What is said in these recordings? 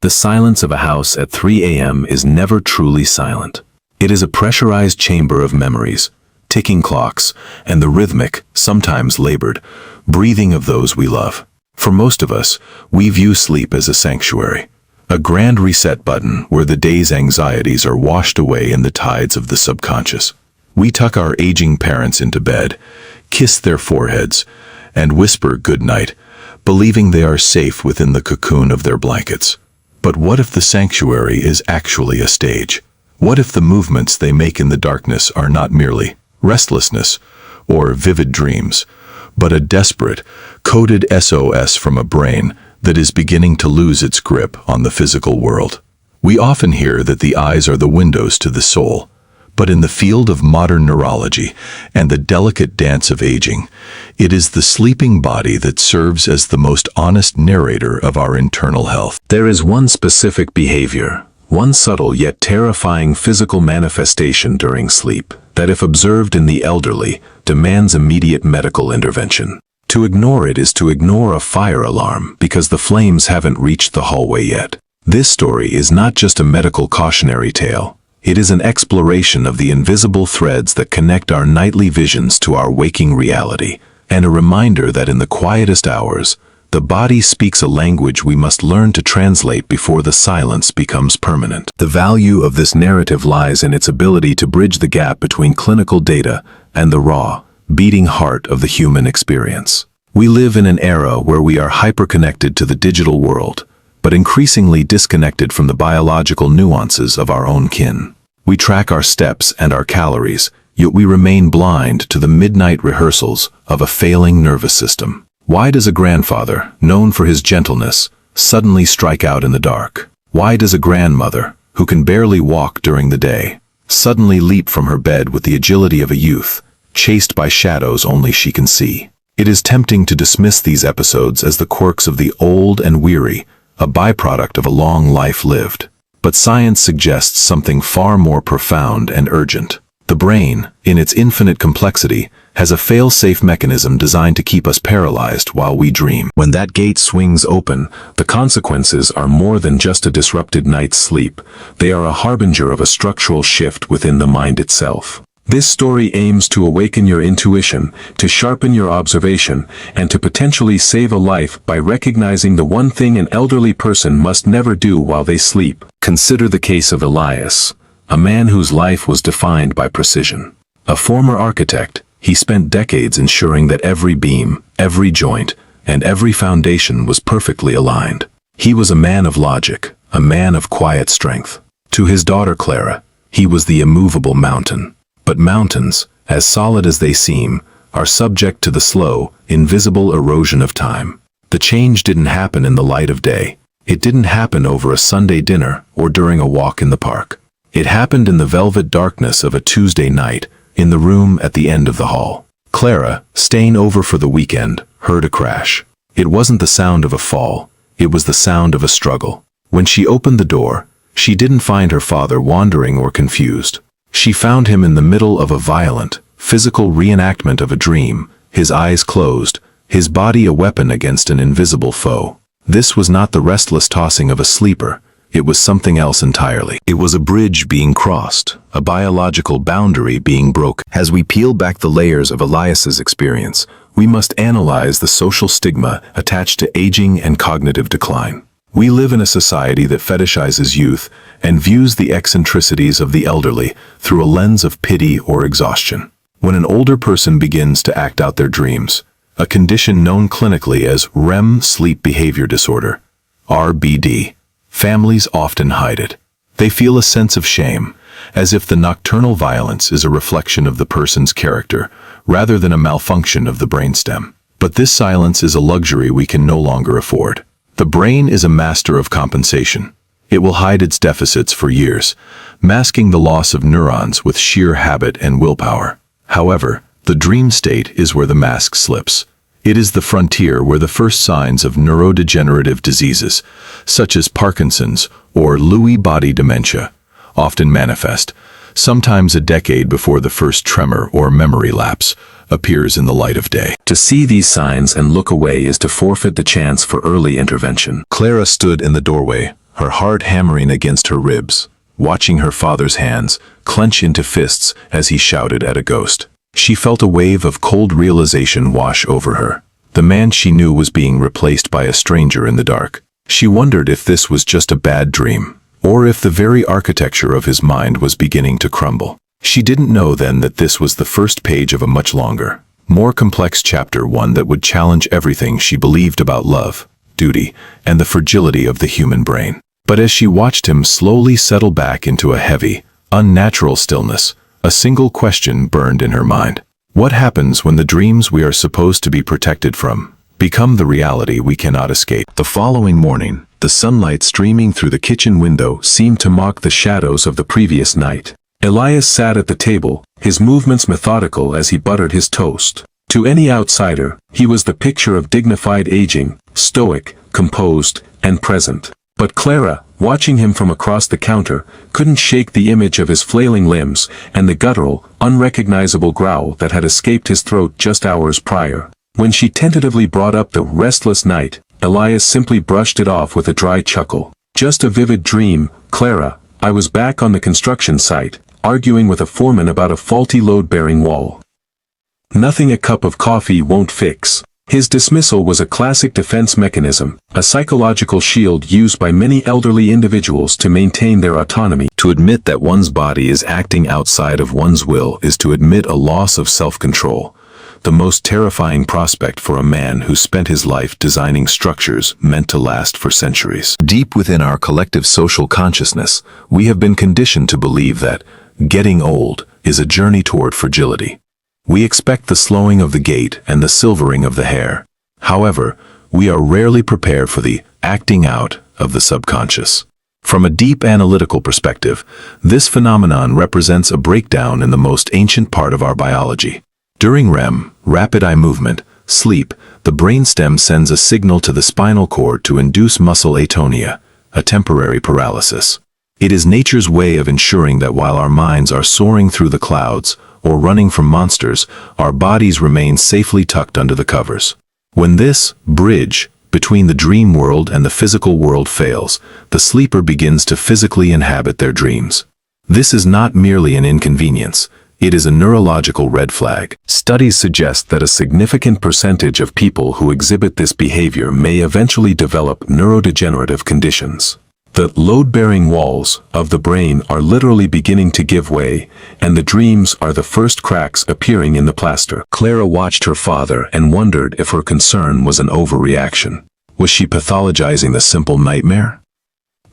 The silence of a house at 3 a.m. is never truly silent. It is a pressurized chamber of memories, ticking clocks, and the rhythmic, sometimes labored, breathing of those we love. For most of us, we view sleep as a sanctuary, a grand reset button where the day's anxieties are washed away in the tides of the subconscious. We tuck our aging parents into bed, kiss their foreheads, and whisper good night, believing they are safe within the cocoon of their blankets. But what if the sanctuary is actually a stage? What if the movements they make in the darkness are not merely restlessness or vivid dreams, but a desperate, coded SOS from a brain that is beginning to lose its grip on the physical world? We often hear that the eyes are the windows to the soul, but in the field of modern neurology and the delicate dance of aging, it is the sleeping body that serves as the most honest narrator of our internal health. There is one specific behavior, one subtle yet terrifying physical manifestation during sleep, that if observed in the elderly, demands immediate medical intervention. To ignore it is to ignore a fire alarm because the flames haven't reached the hallway yet. This story is not just a medical cautionary tale. It is an exploration of the invisible threads that connect our nightly visions to our waking reality, and a reminder that in the quietest hours, the body speaks a language we must learn to translate before the silence becomes permanent. The value of this narrative lies in its ability to bridge the gap between clinical data and the raw, beating heart of the human experience. We live in an era where we are hyper-connected to the digital world, but increasingly disconnected from the biological nuances of our own kin. We track our steps and our calories, yet we remain blind to the midnight rehearsals of a failing nervous system. Why does a grandfather, known for his gentleness, suddenly strike out in the dark? Why does a grandmother, who can barely walk during the day, suddenly leap from her bed with the agility of a youth, chased by shadows only she can see? It is tempting to dismiss these episodes as the quirks of the old and weary, a byproduct of a long life lived. But science suggests something far more profound and urgent. The brain, in its infinite complexity, has a fail-safe mechanism designed to keep us paralyzed while we dream. When that gate swings open, the consequences are more than just a disrupted night's sleep. They are a harbinger of a structural shift within the mind itself. This story aims to awaken your intuition, to sharpen your observation, and to potentially save a life by recognizing the one thing an elderly person must never do while they sleep. Consider the case of Elias, a man whose life was defined by precision. A former architect, he spent decades ensuring that every beam, every joint, and every foundation was perfectly aligned. He was a man of logic, a man of quiet strength. To his daughter Clara, he was the immovable mountain. But mountains, as solid as they seem, are subject to the slow, invisible erosion of time. The change didn't happen in the light of day. It didn't happen over a Sunday dinner or during a walk in the park. It happened in the velvet darkness of a Tuesday night, in the room at the end of the hall. Clara, staying over for the weekend, heard a crash. It wasn't the sound of a fall, it was the sound of a struggle. When she opened the door, she didn't find her father wandering or confused. She found him in the middle of a violent, physical reenactment of a dream, his eyes closed, his body a weapon against an invisible foe. This was not the restless tossing of a sleeper, it was something else entirely. It was a bridge being crossed, a biological boundary being broken. As we peel back the layers of Elias's experience, we must analyze the social stigma attached to aging and cognitive decline. We live in a society that fetishizes youth and views the eccentricities of the elderly through a lens of pity or exhaustion. When an older person begins to act out their dreams, a condition known clinically as REM Sleep Behavior Disorder, RBD, families often hide it. They feel a sense of shame, as if the nocturnal violence is a reflection of the person's character, rather than a malfunction of the brainstem. But this silence is a luxury we can no longer afford. The brain is a master of compensation. It will hide its deficits for years, masking the loss of neurons with sheer habit and willpower. However, the dream state is where the mask slips. It is the frontier where the first signs of neurodegenerative diseases, such as Parkinson's or Lewy body dementia, often manifest, sometimes a decade before the first tremor or memory lapse appears in the light of day. To see these signs and look away is to forfeit the chance for early intervention. Clara stood in the doorway, her heart hammering against her ribs, watching her father's hands clench into fists as he shouted at a ghost. She felt a wave of cold realization wash over her. The man she knew was being replaced by a stranger in the dark. She wondered if this was just a bad dream, or if the very architecture of his mind was beginning to crumble. She didn't know then that this was the first page of a much longer, more complex chapter, one that would challenge everything she believed about love, duty, and the fragility of the human brain. But as she watched him slowly settle back into a heavy, unnatural stillness, a single question burned in her mind. What happens when the dreams we are supposed to be protected from become the reality we cannot escape? The following morning, the sunlight streaming through the kitchen window seemed to mock the shadows of the previous night. Elias sat at the table, his movements methodical as he buttered his toast. To any outsider, he was the picture of dignified aging, stoic, composed, and present. But Clara, watching him from across the counter, couldn't shake the image of his flailing limbs and the guttural, unrecognizable growl that had escaped his throat just hours prior. When she tentatively brought up the restless night, Elias simply brushed it off with a dry chuckle. Just a vivid dream, Clara. I was back on the construction site, arguing with a foreman about a faulty load-bearing wall. Nothing a cup of coffee won't fix. His dismissal was a classic defense mechanism, a psychological shield used by many elderly individuals to maintain their autonomy. To admit that one's body is acting outside of one's will is to admit a loss of self-control, the most terrifying prospect for a man who spent his life designing structures meant to last for centuries. Deep within our collective social consciousness, we have been conditioned to believe that getting old is a journey toward fragility. We expect the slowing of the gait and the silvering of the hair. However, we are rarely prepared for the acting out of the subconscious. From a deep analytical perspective, this phenomenon represents a breakdown in the most ancient part of our biology. During REM, rapid eye movement, sleep, the brainstem sends a signal to the spinal cord to induce muscle atonia, a temporary paralysis. It is nature's way of ensuring that while our minds are soaring through the clouds or running from monsters, our bodies remain safely tucked under the covers. When this bridge between the dream world and the physical world fails, the sleeper begins to physically inhabit their dreams. This is not merely an inconvenience. It is a neurological red flag. Studies suggest that a significant percentage of people who exhibit this behavior may eventually develop neurodegenerative conditions. The load-bearing walls of the brain are literally beginning to give way, and the dreams are the first cracks appearing in the plaster. Clara watched her father and wondered if her concern was an overreaction. Was she pathologizing the simple nightmare?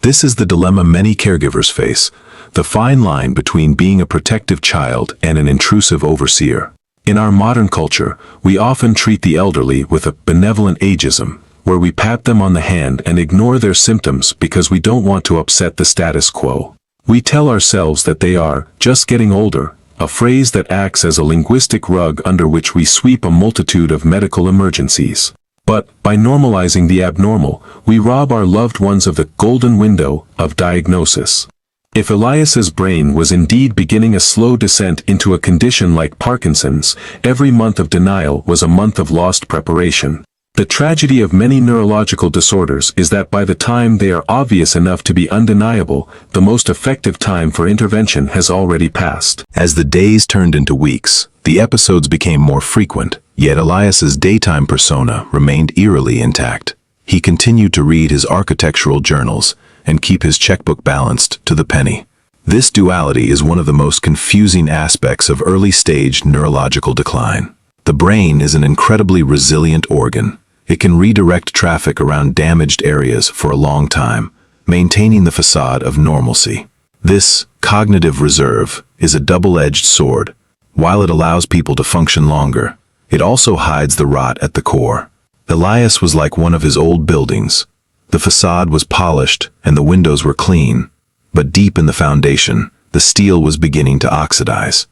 This is the dilemma many caregivers face, the fine line between being a protective child and an intrusive overseer. In our modern culture, we often treat the elderly with a benevolent ageism, where we pat them on the hand and ignore their symptoms because we don't want to upset the status quo. We tell ourselves that they are just getting older, a phrase that acts as a linguistic rug under which we sweep a multitude of medical emergencies. But, by normalizing the abnormal, we rob our loved ones of the golden window of diagnosis. If Elias's brain was indeed beginning a slow descent into a condition like Parkinson's, every month of denial was a month of lost preparation. The tragedy of many neurological disorders is that by the time they are obvious enough to be undeniable, the most effective time for intervention has already passed. As the days turned into weeks, the episodes became more frequent, yet Elias's daytime persona remained eerily intact. He continued to read his architectural journals and keep his checkbook balanced to the penny. This duality is one of the most confusing aspects of early-stage neurological decline. The brain is an incredibly resilient organ. It can redirect traffic around damaged areas for a long time, maintaining the facade of normalcy. This cognitive reserve is a double-edged sword. While it allows people to function longer, it also hides the rot at the core. Elias was like one of his old buildings. The facade was polished and the windows were clean, but deep in the foundation, the steel was beginning to oxidize.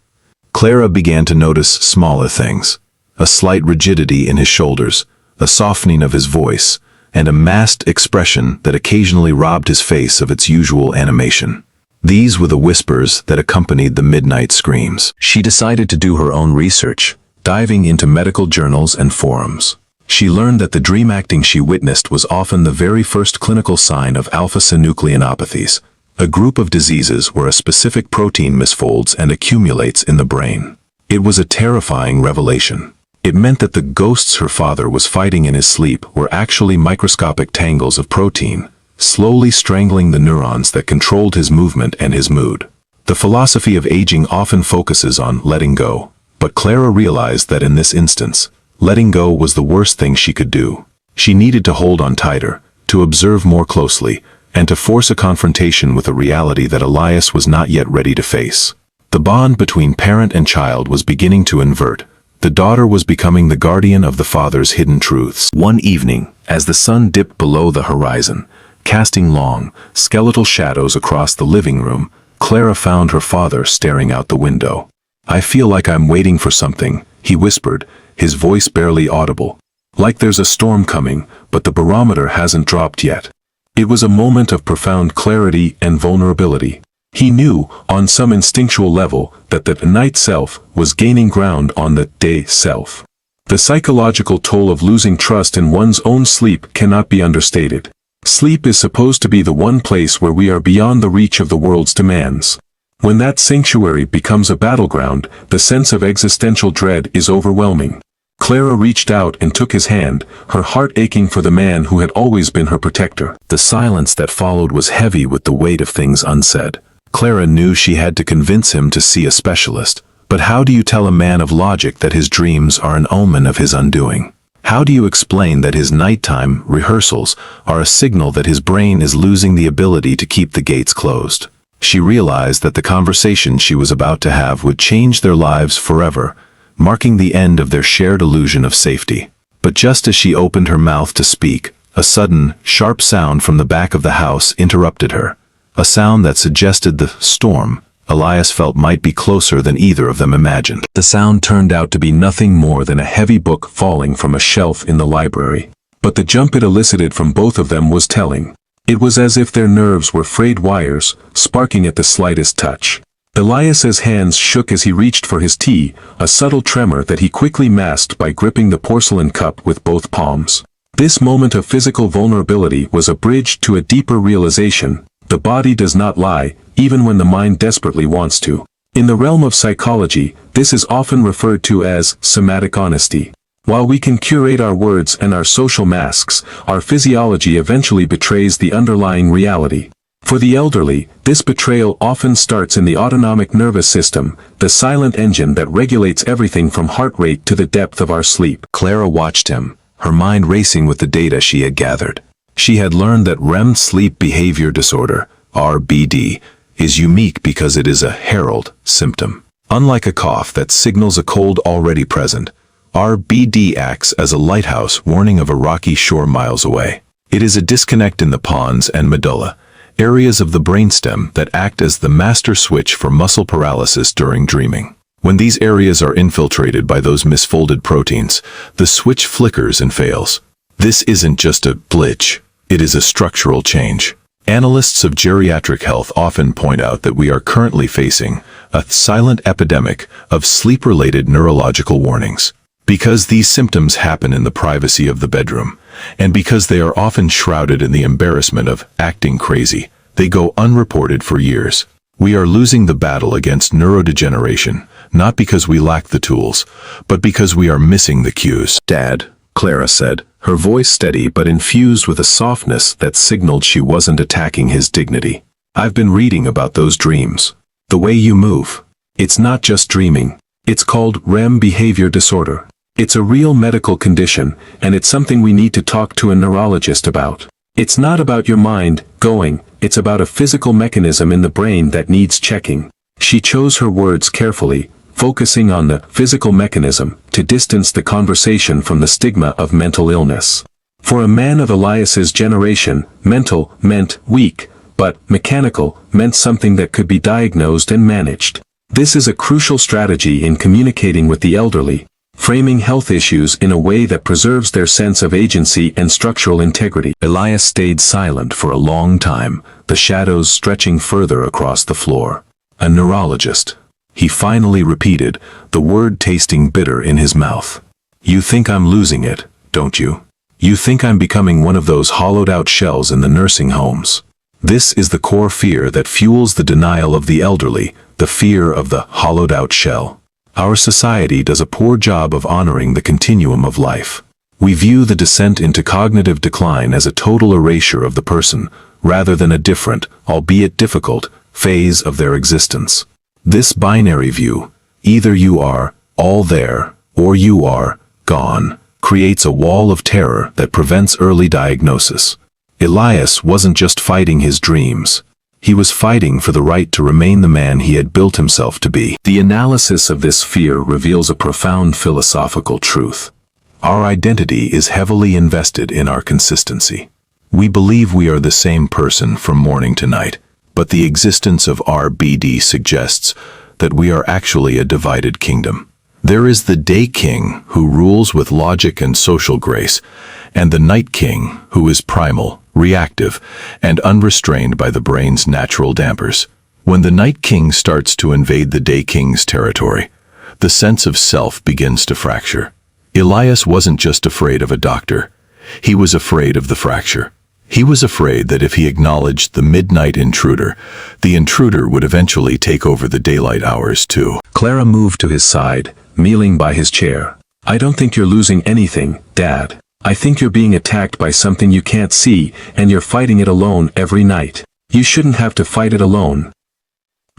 Clara began to notice smaller things, a slight rigidity in his shoulders, a softening of his voice, and a masked expression that occasionally robbed his face of its usual animation. These were the whispers that accompanied the midnight screams. She decided to do her own research, diving into medical journals and forums. She learned that the dream acting she witnessed was often the very first clinical sign of alpha-synucleinopathies, a group of diseases where a specific protein misfolds and accumulates in the brain. It was a terrifying revelation. It meant that the ghosts her father was fighting in his sleep were actually microscopic tangles of protein, slowly strangling the neurons that controlled his movement and his mood. The philosophy of aging often focuses on letting go, but Clara realized that in this instance, letting go was the worst thing she could do. She needed to hold on tighter, to observe more closely, and to force a confrontation with a reality that Elias was not yet ready to face. The bond between parent and child was beginning to invert. The daughter was becoming the guardian of the father's hidden truths. One evening, as the sun dipped below the horizon, casting long, skeletal shadows across the living room, Clara found her father staring out the window. "I feel like I'm waiting for something," he whispered, his voice barely audible. "Like there's a storm coming, but the barometer hasn't dropped yet." It was a moment of profound clarity and vulnerability. He knew, on some instinctual level, that the night self was gaining ground on the day self. The psychological toll of losing trust in one's own sleep cannot be understated. Sleep is supposed to be the one place where we are beyond the reach of the world's demands. When that sanctuary becomes a battleground, the sense of existential dread is overwhelming. Clara reached out and took his hand, her heart aching for the man who had always been her protector. The silence that followed was heavy with the weight of things unsaid. Clara knew she had to convince him to see a specialist. But how do you tell a man of logic that his dreams are an omen of his undoing? How do you explain that his nighttime rehearsals are a signal that his brain is losing the ability to keep the gates closed? She realized that the conversation she was about to have would change their lives forever, marking the end of their shared illusion of safety. But just as she opened her mouth to speak, a sudden, sharp sound from the back of the house interrupted her. A sound that suggested the storm Elias felt might be closer than either of them imagined. The sound turned out to be nothing more than a heavy book falling from a shelf in the library. But the jump it elicited from both of them was telling. It was as if their nerves were frayed wires, sparking at the slightest touch. Elias's hands shook as he reached for his tea, a subtle tremor that he quickly masked by gripping the porcelain cup with both palms. This moment of physical vulnerability was a bridge to a deeper realization. The body does not lie, even when the mind desperately wants to. In the realm of psychology, this is often referred to as somatic honesty. While we can curate our words and our social masks, our physiology eventually betrays the underlying reality. For the elderly, this betrayal often starts in the autonomic nervous system, the silent engine that regulates everything from heart rate to the depth of our sleep. Clara watched him, her mind racing with the data she had gathered. She had learned that REM Sleep Behavior Disorder, RBD, is unique because it is a herald symptom. Unlike a cough that signals a cold already present, RBD acts as a lighthouse warning of a rocky shore miles away. It is a disconnect in the pons and medulla, areas of the brainstem that act as the master switch for muscle paralysis during dreaming. When these areas are infiltrated by those misfolded proteins, the switch flickers and fails. This isn't just a glitch, it is a structural change. Analysts of geriatric health often point out that we are currently facing a silent epidemic of sleep-related neurological warnings. Because these symptoms happen in the privacy of the bedroom, and because they are often shrouded in the embarrassment of acting crazy, they go unreported for years. We are losing the battle against neurodegeneration, not because we lack the tools, but because we are missing the cues. "Dad," Clara said, her voice steady but infused with a softness that signaled she wasn't attacking his dignity. "I've been reading about those dreams. The way you move. It's not just dreaming. It's called REM Behavior Disorder. It's a real medical condition, and it's something we need to talk to a neurologist about. It's not about your mind going, it's about a physical mechanism in the brain that needs checking." She chose her words carefully, focusing on the physical mechanism to distance the conversation from the stigma of mental illness. For a man of Elias's generation, mental meant weak, but mechanical meant something that could be diagnosed and managed. This is a crucial strategy in communicating with the elderly, framing health issues in a way that preserves their sense of agency and structural integrity. Elias stayed silent for a long time, the shadows stretching further across the floor. "A neurologist," he finally repeated, the word tasting bitter in his mouth. "You think I'm losing it, don't you? You think I'm becoming one of those hollowed-out shells in the nursing homes. This is the core fear that fuels the denial of the elderly, the fear of the hollowed-out shell. Our society does a poor job of honoring the continuum of life. We view the descent into cognitive decline as a total erasure of the person, rather than a different, albeit difficult, phase of their existence. This binary view, either you are all there, or you are gone, creates a wall of terror that prevents early diagnosis. Elias wasn't just fighting his dreams. He was fighting for the right to remain the man he had built himself to be. The analysis of this fear reveals a profound philosophical truth. Our identity is heavily invested in our consistency. We believe we are the same person from morning to night, but the existence of RBD suggests that we are actually a divided kingdom. There is the day king who rules with logic and social grace, and the night king who is primal, reactive, and unrestrained by the brain's natural dampers. When the night king starts to invade the day king's territory, the sense of self begins to fracture. Elias wasn't just afraid of a doctor. He was afraid of the fracture. He was afraid that if he acknowledged the midnight intruder, the intruder would eventually take over the daylight hours too. Clara moved to his side, kneeling by his chair. I don't think you're losing anything, Dad. I think you're being attacked by something you can't see, and you're fighting it alone every night. You shouldn't have to fight it alone.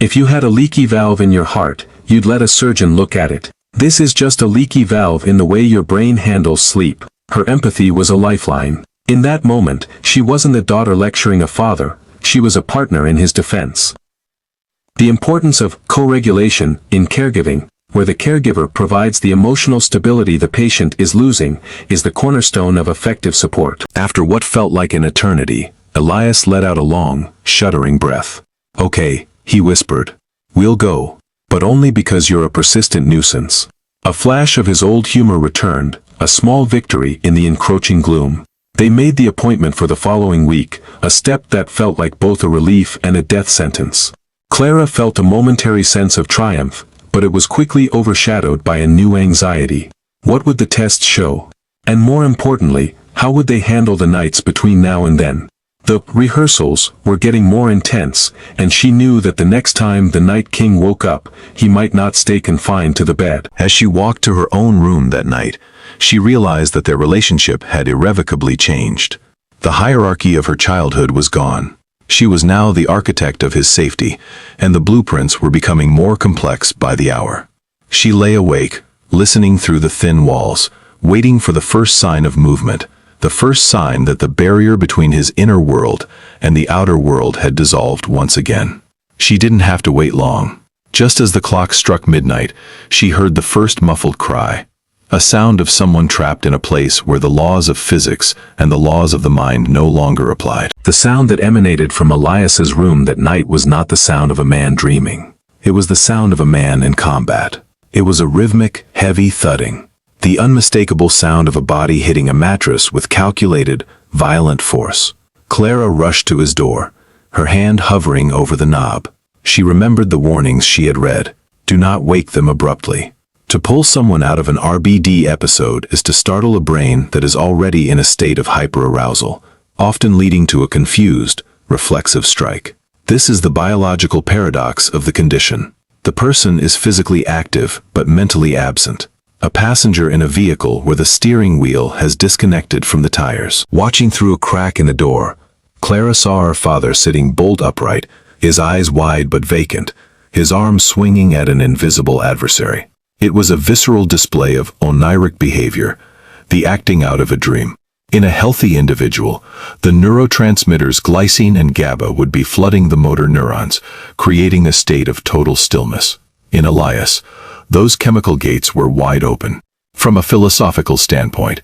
If you had a leaky valve in your heart, you'd let a surgeon look at it. This is just a leaky valve in the way your brain handles sleep. Her empathy was a lifeline. In that moment, she wasn't the daughter lecturing a father, she was a partner in his defense. The importance of co-regulation in caregiving, where the caregiver provides the emotional stability the patient is losing, is the cornerstone of effective support. After what felt like an eternity, Elias let out a long, shuddering breath. Okay, he whispered. We'll go, but only because you're a persistent nuisance. A flash of his old humor returned, a small victory in the encroaching gloom. They made the appointment for the following week, a step that felt like both a relief and a death sentence. Clara felt a momentary sense of triumph, but it was quickly overshadowed by a new anxiety. What would the tests show? And more importantly, how would they handle the nights between now and then? The rehearsals were getting more intense, and she knew that the next time the Night King woke up, he might not stay confined to the bed. As she walked to her own room that night, she realized that their relationship had irrevocably changed. The hierarchy of her childhood was gone. She was now the architect of his safety, and the blueprints were becoming more complex by the hour. She lay awake, listening through the thin walls, waiting for the first sign of movement, the first sign that the barrier between his inner world and the outer world had dissolved once again. She didn't have to wait long. Just as the clock struck midnight, she heard the first muffled cry, a sound of someone trapped in a place where the laws of physics and the laws of the mind no longer applied. The sound that emanated from Elias's room that night was not the sound of a man dreaming. It was the sound of a man in combat. It was a rhythmic, heavy thudding. The unmistakable sound of a body hitting a mattress with calculated, violent force. Clara rushed to his door, her hand hovering over the knob. She remembered the warnings she had read. Do not wake them abruptly. To pull someone out of an RBD episode is to startle a brain that is already in a state of hyperarousal, often leading to a confused, reflexive strike. This is the biological paradox of the condition. The person is physically active but mentally absent. A passenger in a vehicle where the steering wheel has disconnected from the tires. Watching through a crack in the door, Clara saw her father sitting bolt upright, his eyes wide but vacant, his arms swinging at an invisible adversary. It was a visceral display of oniric behavior, the acting out of a dream. In a healthy individual, the neurotransmitters glycine and GABA would be flooding the motor neurons, creating a state of total stillness. In Elias, those chemical gates were wide open. From a philosophical standpoint,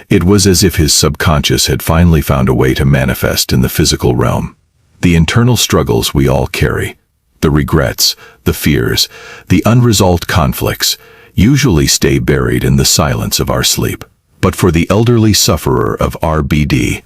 it was as if his subconscious had finally found a way to manifest in the physical realm. The internal struggles we all carry, the regrets, the fears, the unresolved conflicts, usually stay buried in the silence of our sleep. But for the elderly sufferer of RBD,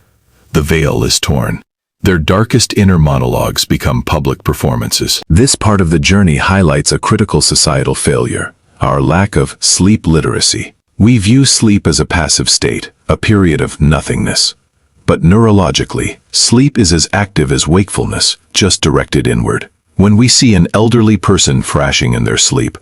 the veil is torn. Their darkest inner monologues become public performances. This part of the journey highlights a critical societal failure, our lack of sleep literacy. We view sleep as a passive state, a period of nothingness. But neurologically, sleep is as active as wakefulness, just directed inward. When we see an elderly person thrashing in their sleep,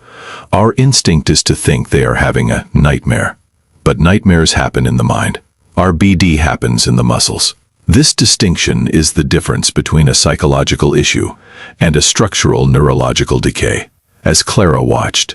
our instinct is to think they are having a nightmare. But nightmares happen in the mind. RBD happens in the muscles. This distinction is the difference between a psychological issue and a structural neurological decay. As Clara watched,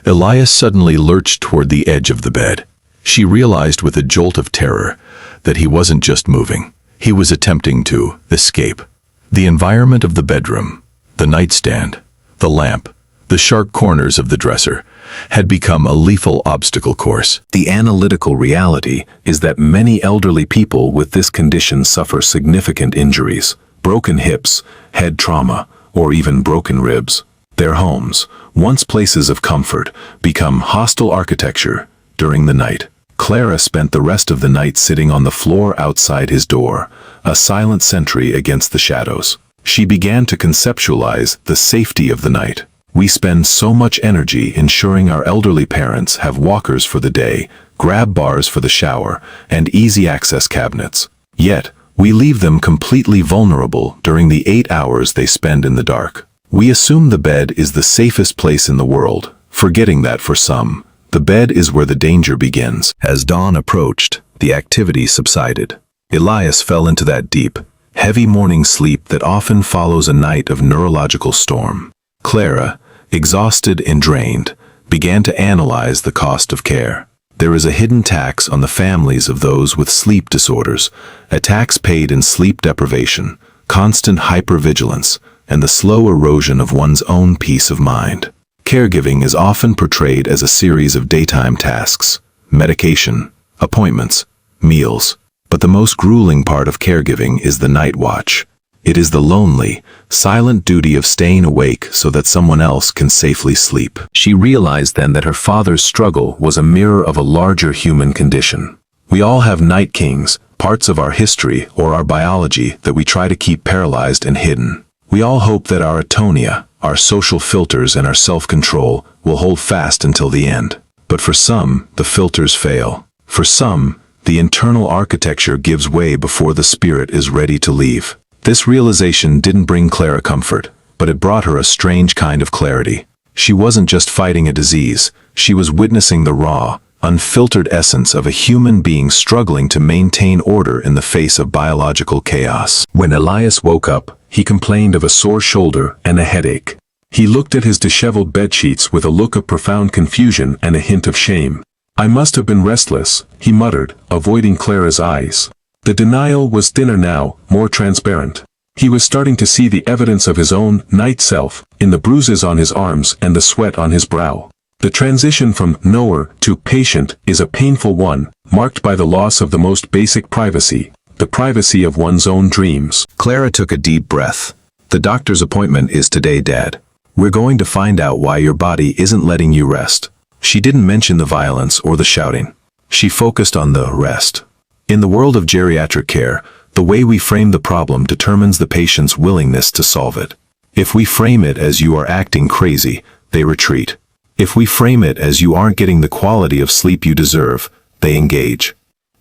Elias suddenly lurched toward the edge of the bed. She realized with a jolt of terror that he wasn't just moving. He was attempting to escape. The environment of the bedroom, the nightstand, the lamp, the sharp corners of the dresser, had become a lethal obstacle course. The analytical reality is that many elderly people with this condition suffer significant injuries, broken hips, head trauma, or even broken ribs. Their homes, once places of comfort, become hostile architecture during the night. Clara spent the rest of the night sitting on the floor outside his door, a silent sentry against the shadows. She began to conceptualize the safety of the night. We spend so much energy ensuring our elderly parents have walkers for the day, grab bars for the shower, and easy access cabinets. Yet, we leave them completely vulnerable during the 8 hours they spend in the dark. We assume the bed is the safest place in the world, forgetting that for some, the bed is where the danger begins. As dawn approached, the activity subsided. Elias fell into that deep, heavy morning sleep that often follows a night of neurological storm. Clara, exhausted and drained, began to analyze the cost of care. There is a hidden tax on the families of those with sleep disorders, a tax paid in sleep deprivation, constant hypervigilance, and the slow erosion of one's own peace of mind. Caregiving is often portrayed as a series of daytime tasks, medication, appointments, meals. But the most grueling part of caregiving is the night watch. It is the lonely, silent duty of staying awake so that someone else can safely sleep. She realized then that her father's struggle was a mirror of a larger human condition. We all have night kings, parts of our history or our biology that we try to keep paralyzed and hidden. We all hope that our atonia, our social filters and our self-control will hold fast until the end. But for some, the filters fail. For some, the internal architecture gives way before the spirit is ready to leave. This realization didn't bring Clara comfort, but it brought her a strange kind of clarity. She wasn't just fighting a disease, she was witnessing the raw, unfiltered essence of a human being struggling to maintain order in the face of biological chaos. When Elias woke up, he complained of a sore shoulder and a headache. He looked at his disheveled bedsheets with a look of profound confusion and a hint of shame. "I must have been restless," he muttered, avoiding Clara's eyes. The denial was thinner now, more transparent. He was starting to see the evidence of his own night self in the bruises on his arms and the sweat on his brow. The transition from knower to patient is a painful one, marked by the loss of the most basic privacy, the privacy of one's own dreams. Clara took a deep breath. "The doctor's appointment is today, Dad. We're going to find out why your body isn't letting you rest." She didn't mention the violence or the shouting. She focused on the rest. In the world of geriatric care, the way we frame the problem determines the patient's willingness to solve it. If we frame it as "you are acting crazy," they retreat. If we frame it as "you aren't getting the quality of sleep you deserve," they engage.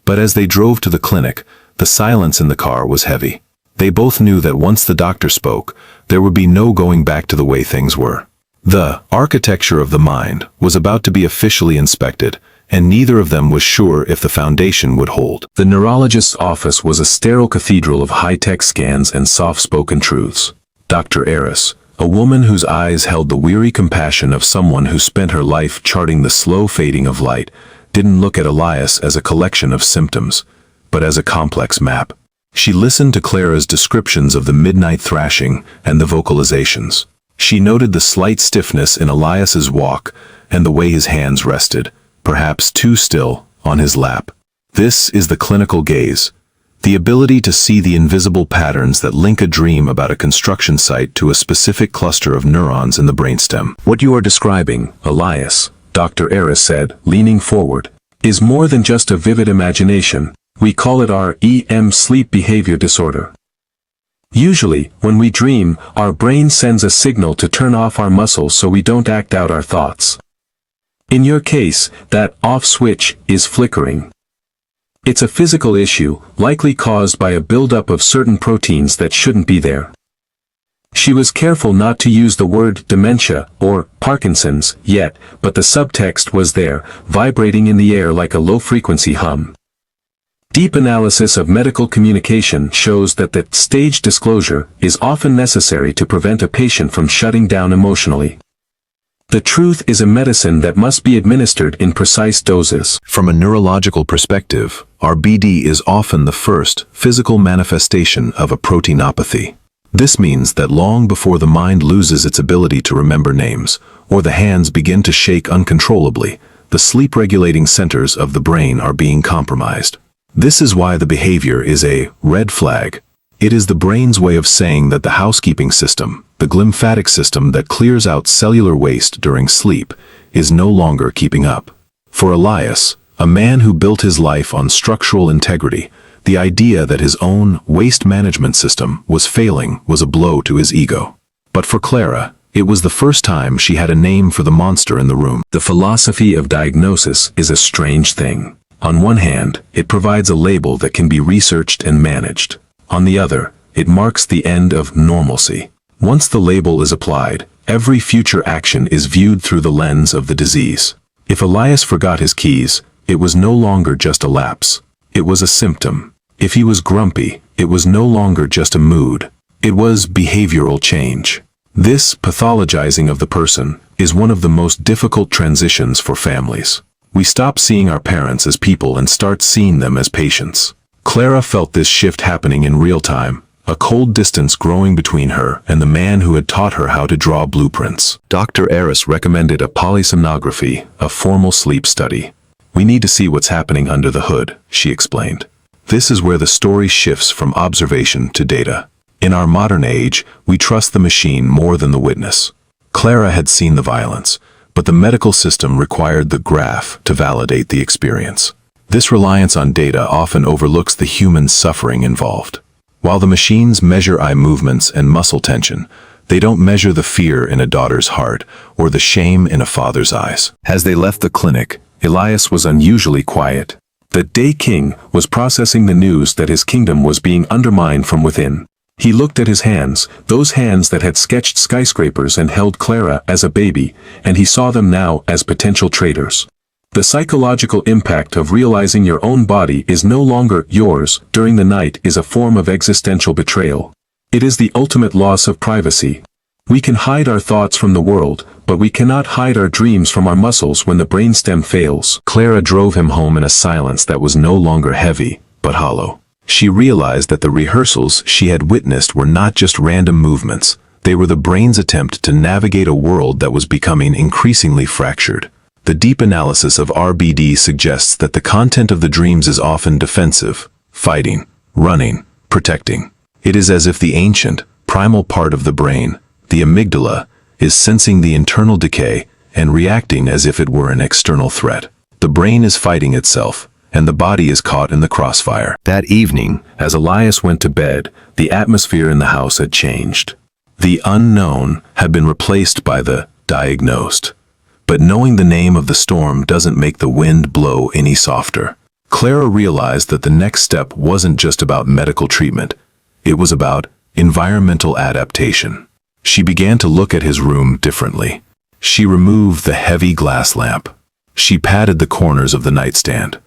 But as they drove to the clinic, the silence in the car was heavy. They both knew that once the doctor spoke, there would be no going back to the way things were. The architecture of the mind was about to be officially inspected, and neither of them was sure if the foundation would hold. The neurologist's office was a sterile cathedral of high-tech scans and soft-spoken truths. Dr. Elias, a woman whose eyes held the weary compassion of someone who spent her life charting the slow fading of light, didn't look at Elias as a collection of symptoms, but as a complex map. She listened to Clara's descriptions of the midnight thrashing and the vocalizations. She noted the slight stiffness in Elias's walk and the way his hands rested, perhaps too still, on his lap. This is the clinical gaze, the ability to see the invisible patterns that link a dream about a construction site to a specific cluster of neurons in the brainstem. "What you are describing, Elias," Dr. Elias said, leaning forward, "is more than just a vivid imagination. We call it REM Sleep Behavior Disorder. Usually, when we dream, our brain sends a signal to turn off our muscles so we don't act out our thoughts. In your case, that off switch is flickering. It's a physical issue, likely caused by a buildup of certain proteins that shouldn't be there. She was careful not to use the word dementia or Parkinson's yet, but the subtext was there, vibrating in the air like a low-frequency hum. Deep analysis of medical communication shows that the stage disclosure is often necessary to prevent a patient from shutting down emotionally. The truth is a medicine that must be administered in precise doses. From a neurological perspective, RBD is often the first physical manifestation of a proteinopathy. This means that long before the mind loses its ability to remember names, or the hands begin to shake uncontrollably, the sleep-regulating centers of the brain are being compromised. This is why the behavior is a red flag. It is the brain's way of saying that the housekeeping system, the glymphatic system that clears out cellular waste during sleep, is no longer keeping up. For Elias, a man who built his life on structural integrity, the idea that his own waste management system was failing was a blow to his ego. But for Clara, it was the first time she had a name for the monster in the room. The philosophy of diagnosis is a strange thing. On one hand, it provides a label that can be researched and managed. On the other, it marks the end of normalcy. Once the label is applied, every future action is viewed through the lens of the disease. If Elias forgot his keys, it was no longer just a lapse. It was a symptom. If he was grumpy, it was no longer just a mood. It was behavioral change. This pathologizing of the person is one of the most difficult transitions for families. We stop seeing our parents as people and start seeing them as patients. Clara felt this shift happening in real time, a cold distance growing between her and the man who had taught her how to draw blueprints. Dr. Elias recommended a polysomnography, a formal sleep study. "We need to see what's happening under the hood," she explained. This is where the story shifts from observation to data. In our modern age, we trust the machine more than the witness. Clara had seen the violence, but the medical system required the graph to validate the experience. This reliance on data often overlooks the human suffering involved. While the machines measure eye movements and muscle tension, they don't measure the fear in a daughter's heart or the shame in a father's eyes. As they left the clinic, Elias was unusually quiet. The Day King was processing the news that his kingdom was being undermined from within. He looked at his hands, those hands that had sketched skyscrapers and held Clara as a baby, and he saw them now as potential traitors. The psychological impact of realizing your own body is no longer yours during the night is a form of existential betrayal. It is the ultimate loss of privacy. We can hide our thoughts from the world, but we cannot hide our dreams from our muscles when the brainstem fails. Clara drove him home in a silence that was no longer heavy, but hollow. She realized that the rehearsals she had witnessed were not just random movements. They were the brain's attempt to navigate a world that was becoming increasingly fractured. The deep analysis of RBD suggests that the content of the dreams is often defensive, fighting, running, protecting. It is as if the ancient, primal part of the brain, the amygdala, is sensing the internal decay and reacting as if it were an external threat. The brain is fighting itself, and the body is caught in the crossfire. That evening, as Elias went to bed, the atmosphere in the house had changed. The unknown had been replaced by the diagnosed. But knowing the name of the storm doesn't make the wind blow any softer. Clara realized that the next step wasn't just about medical treatment. It was about environmental adaptation. She began to look at his room differently. She removed the heavy glass lamp. She padded the corners of the nightstand.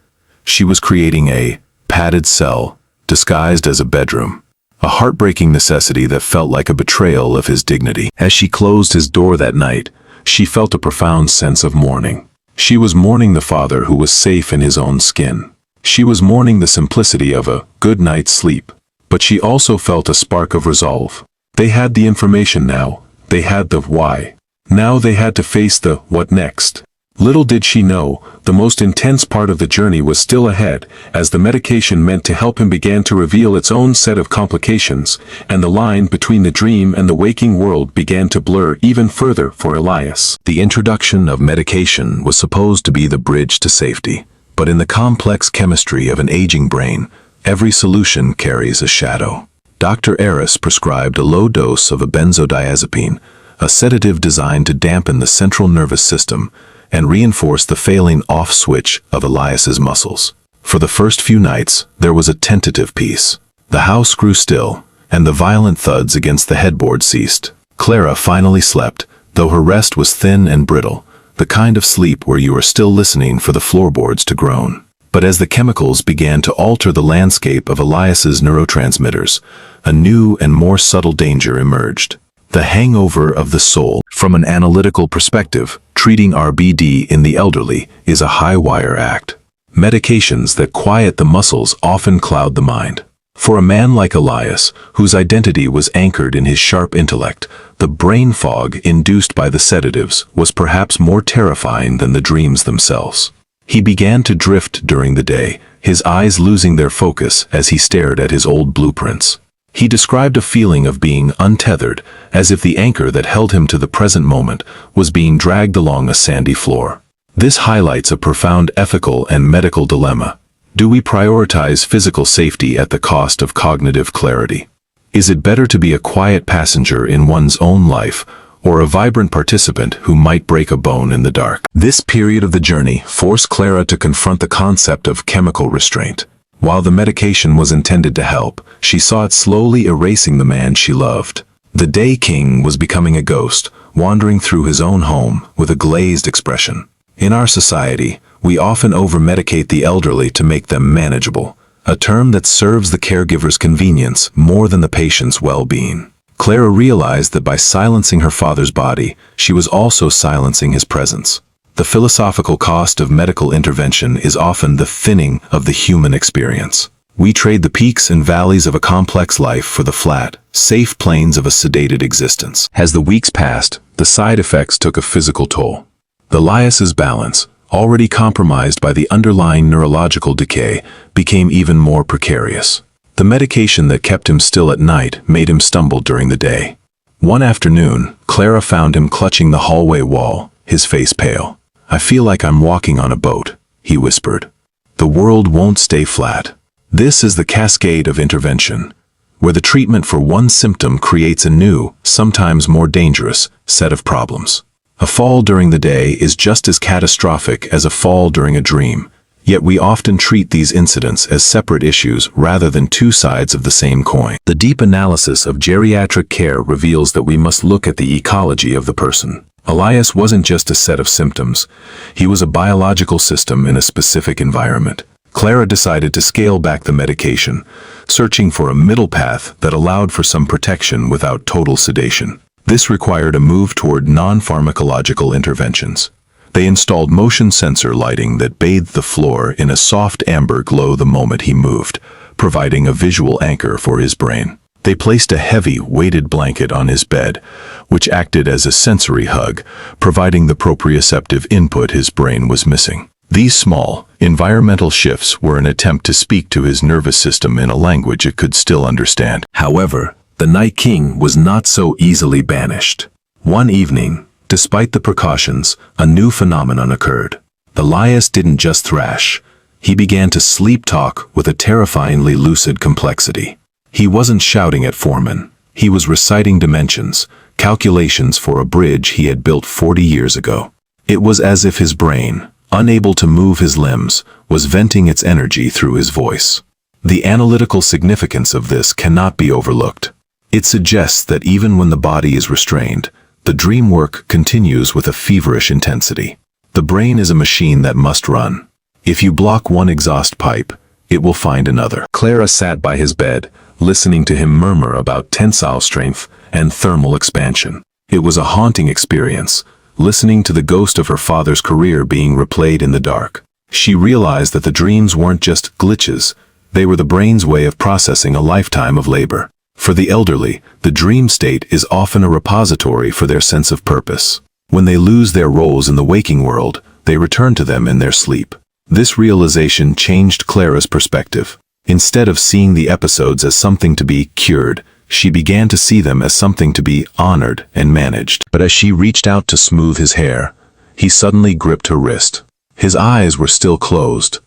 She was creating a padded cell, disguised as a bedroom. A heartbreaking necessity that felt like a betrayal of his dignity. As she closed his door that night, she felt a profound sense of mourning. She was mourning the father who was safe in his own skin. She was mourning the simplicity of a good night's sleep. But she also felt a spark of resolve. They had the information now. They had the why. Now they had to face the what next. Little did she know, the most intense part of the journey was still ahead, as the medication meant to help him began to reveal its own set of complications, and the line between the dream and the waking world began to blur even further for Elias. The introduction of medication was supposed to be the bridge to safety, but in the complex chemistry of an aging brain, every solution carries a shadow. Dr. Elias prescribed a low dose of a benzodiazepine, a sedative designed to dampen the central nervous system, and reinforced the failing off switch of Elias's muscles. For the first few nights, there was a tentative peace. The house grew still, and the violent thuds against the headboard ceased. Clara finally slept, though her rest was thin and brittle, the kind of sleep where you are still listening for the floorboards to groan. But as the chemicals began to alter the landscape of Elias's neurotransmitters, a new and more subtle danger emerged. The hangover of the soul. From an analytical perspective, treating RBD in the elderly is a high-wire act. Medications that quiet the muscles often cloud the mind. For a man like Elias, whose identity was anchored in his sharp intellect, the brain fog induced by the sedatives was perhaps more terrifying than the dreams themselves. He began to drift during the day, his eyes losing their focus as he stared at his old blueprints. He described a feeling of being untethered, as if the anchor that held him to the present moment was being dragged along a sandy floor. This highlights a profound ethical and medical dilemma. Do we prioritize physical safety at the cost of cognitive clarity? Is it better to be a quiet passenger in one's own life, or a vibrant participant who might break a bone in the dark? This period of the journey forced Clara to confront the concept of chemical restraint. While the medication was intended to help, she saw it slowly erasing the man she loved. The Day King was becoming a ghost, wandering through his own home with a glazed expression. In our society, we often over-medicate the elderly to make them manageable, a term that serves the caregiver's convenience more than the patient's well-being. Clara realized that by silencing her father's body, she was also silencing his presence. The philosophical cost of medical intervention is often the thinning of the human experience. We trade the peaks and valleys of a complex life for the flat, safe plains of a sedated existence. As the weeks passed, the side effects took a physical toll. Elias's balance, already compromised by the underlying neurological decay, became even more precarious. The medication that kept him still at night made him stumble during the day. One afternoon, Clara found him clutching the hallway wall, his face pale. "I feel like I'm walking on a boat," he whispered. "The world won't stay flat." This is the cascade of intervention, where the treatment for one symptom creates a new, sometimes more dangerous, set of problems. A fall during the day is just as catastrophic as a fall during a dream, yet we often treat these incidents as separate issues rather than two sides of the same coin. The deep analysis of geriatric care reveals that we must look at the ecology of the person. Elias wasn't just a set of symptoms, he was a biological system in a specific environment. Clara decided to scale back the medication, searching for a middle path that allowed for some protection without total sedation. This required a move toward non-pharmacological interventions. They installed motion sensor lighting that bathed the floor in a soft amber glow the moment he moved, providing a visual anchor for his brain. They placed a heavy, weighted blanket on his bed, which acted as a sensory hug, providing the proprioceptive input his brain was missing. These small, environmental shifts were an attempt to speak to his nervous system in a language it could still understand. However, the Night King was not so easily banished. One evening, despite the precautions, a new phenomenon occurred. Elias didn't just thrash. He began to sleep talk with a terrifyingly lucid complexity. He wasn't shouting at foremen. He was reciting dimensions, calculations for a bridge he had built 40 years ago. It was as if his brain, unable to move his limbs, was venting its energy through his voice. The analytical significance of this cannot be overlooked. It suggests that even when the body is restrained, the dream work continues with a feverish intensity. The brain is a machine that must run. If you block one exhaust pipe, it will find another. Clara sat by his bed, listening to him murmur about tensile strength and thermal expansion. It was a haunting experience, listening to the ghost of her father's career being replayed in the dark. She realized that the dreams weren't just glitches, they were the brain's way of processing a lifetime of labor. For the elderly, the dream state is often a repository for their sense of purpose. When they lose their roles in the waking world, they return to them in their sleep. This realization changed Clara's perspective. Instead of seeing the episodes as something to be cured, she began to see them as something to be honored and managed. But as she reached out to smooth his hair, he suddenly gripped her wrist. His eyes were still closed,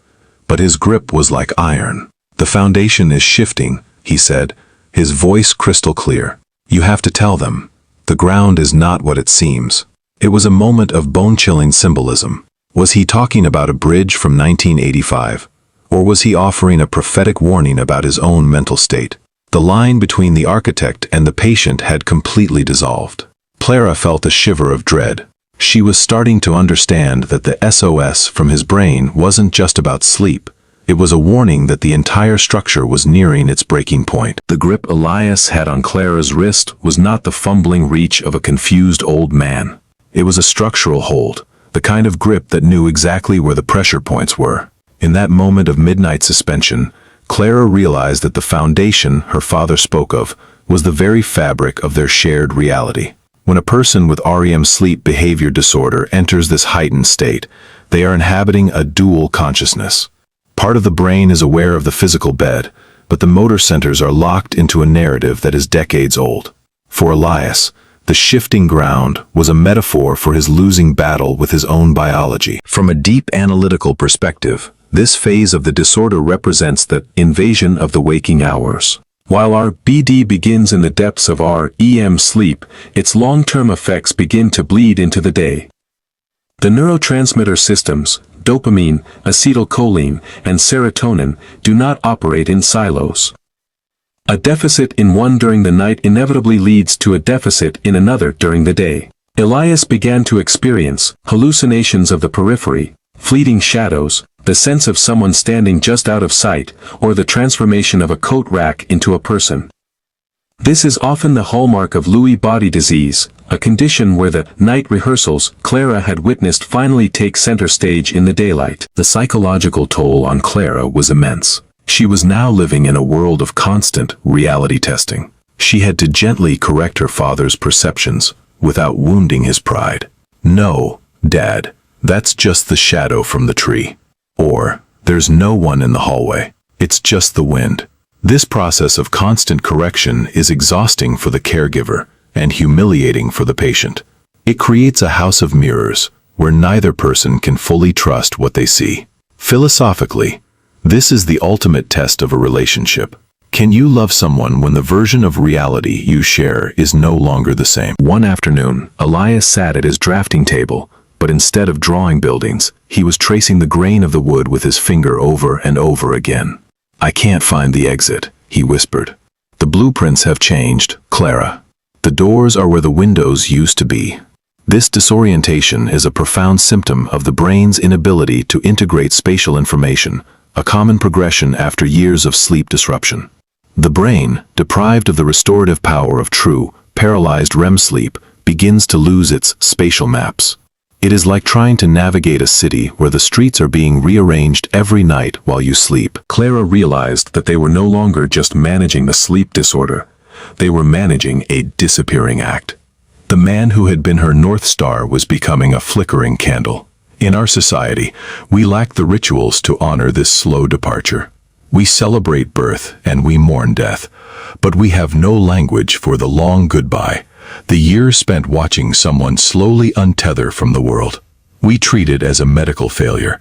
but his grip was like iron. "The foundation is shifting," he said, his voice crystal clear. "You have to tell them. The ground is not what it seems." It was a moment of bone-chilling symbolism. Was he talking about a bridge from 1985? Or was he offering a prophetic warning about his own mental state? The line between the architect and the patient had completely dissolved. Clara felt a shiver of dread. She was starting to understand that the SOS from his brain wasn't just about sleep. It was a warning that the entire structure was nearing its breaking point. The grip Elias had on Clara's wrist was not the fumbling reach of a confused old man. It was a structural hold, the kind of grip that knew exactly where the pressure points were. In that moment of midnight suspension, Clara realized that the foundation her father spoke of was the very fabric of their shared reality. When a person with REM Sleep Behavior Disorder enters this heightened state, they are inhabiting a dual consciousness. Part of the brain is aware of the physical bed, but the motor centers are locked into a narrative that is decades old. For Elias, the shifting ground was a metaphor for his losing battle with his own biology. From a deep analytical perspective, this phase of the disorder represents the invasion of the waking hours. While our BD begins in the depths of our REM sleep, its long-term effects begin to bleed into the day. The neurotransmitter systems, dopamine, acetylcholine, and serotonin, do not operate in silos. A deficit in one during the night inevitably leads to a deficit in another during the day. Elias began to experience hallucinations of the periphery, fleeting shadows, the sense of someone standing just out of sight, or the transformation of a coat rack into a person. This is often the hallmark of Lewy body disease, a condition where the night rehearsals Clara had witnessed finally take center stage in the daylight. The psychological toll on Clara was immense. She was now living in a world of constant reality testing. She had to gently correct her father's perceptions without wounding his pride. "No, Dad, that's just the shadow from the tree." Or, "There's no one in the hallway. It's just the wind." This process of constant correction is exhausting for the caregiver and humiliating for the patient. It creates a house of mirrors where neither person can fully trust what they see. Philosophically, this is the ultimate test of a relationship. Can you love someone when the version of reality you share is no longer the same? One afternoon, Elias sat at his drafting table, but instead of drawing buildings, he was tracing the grain of the wood with his finger over and over again. "I can't find the exit," he whispered. "The blueprints have changed, Clara. The doors are where the windows used to be." This disorientation is a profound symptom of the brain's inability to integrate spatial information, a common progression after years of sleep disruption. The brain, deprived of the restorative power of true, paralyzed REM sleep, begins to lose its spatial maps. It is like trying to navigate a city where the streets are being rearranged every night while you sleep. Clara realized that they were no longer just managing the sleep disorder. They were managing a disappearing act. The man who had been her North Star was becoming a flickering candle. In our society, we lack the rituals to honor this slow departure. We celebrate birth and we mourn death, but we have no language for the long goodbye, the years spent watching someone slowly untether from the world. We treat it as a medical failure,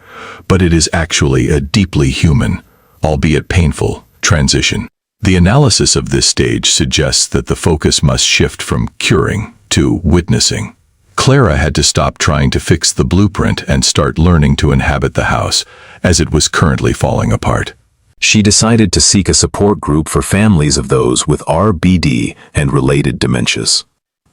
but it is actually a deeply human, albeit painful, transition. The analysis of this stage suggests that the focus must shift from curing to witnessing. Clara had to stop trying to fix the blueprint and start learning to inhabit the house as it was currently falling apart. She decided to seek a support group for families of those with RBD and related dementias.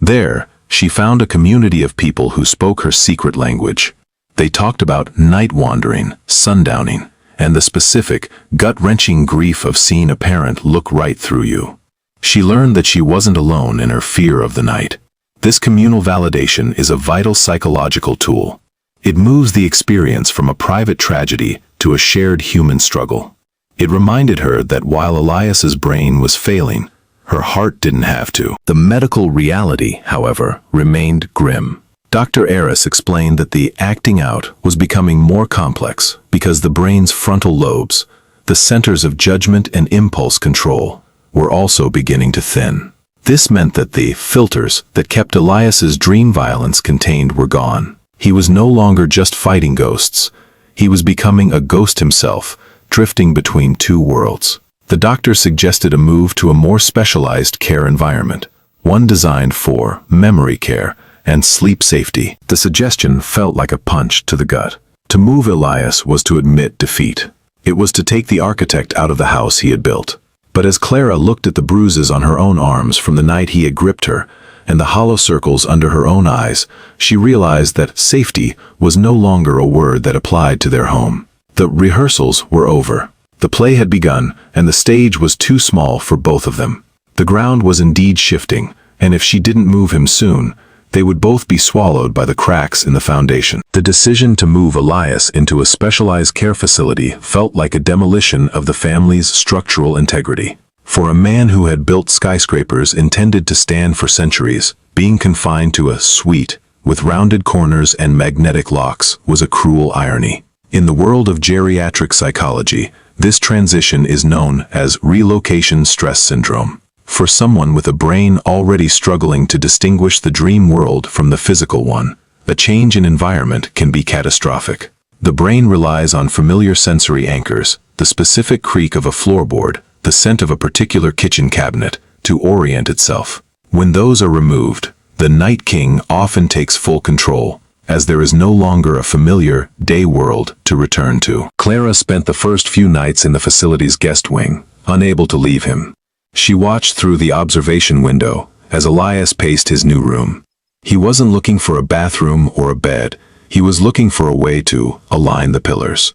There, she found a community of people who spoke her secret language. They talked about night wandering, sundowning, and the specific, gut-wrenching grief of seeing a parent look right through you. She learned that she wasn't alone in her fear of the night. This communal validation is a vital psychological tool. It moves the experience from a private tragedy to a shared human struggle. It reminded her that while Elias's brain was failing, her heart didn't have to. The medical reality, however, remained grim. Dr. Elias explained that the acting out was becoming more complex because the brain's frontal lobes, the centers of judgment and impulse control, were also beginning to thin. This meant that the filters that kept Elias's dream violence contained were gone. He was no longer just fighting ghosts. He was becoming a ghost himself, drifting between two worlds. The doctor suggested a move to a more specialized care environment, one designed for memory care and sleep safety. The suggestion felt like a punch to the gut. To move Elias was to admit defeat. It was to take the architect out of the house he had built. But as Clara looked at the bruises on her own arms from the night he had gripped her, and the hollow circles under her own eyes, she realized that safety was no longer a word that applied to their home. The rehearsals were over. The play had begun, and the stage was too small for both of them. The ground was indeed shifting, and if she didn't move him soon, they would both be swallowed by the cracks in the foundation. The decision to move Elias into a specialized care facility felt like a demolition of the family's structural integrity. For a man who had built skyscrapers intended to stand for centuries, being confined to a suite with rounded corners and magnetic locks was a cruel irony. In the world of geriatric psychology, this transition is known as relocation stress syndrome. For someone with a brain already struggling to distinguish the dream world from the physical one, a change in environment can be catastrophic. The brain relies on familiar sensory anchors, the specific creak of a floorboard, the scent of a particular kitchen cabinet, to orient itself. When those are removed, the Night King often takes full control, as there is no longer a familiar day world to return to. Clara spent the first few nights in the facility's guest wing, unable to leave him. She watched through the observation window as Elias paced his new room. He wasn't looking for a bathroom or a bed. He was looking for a way to align the pillars.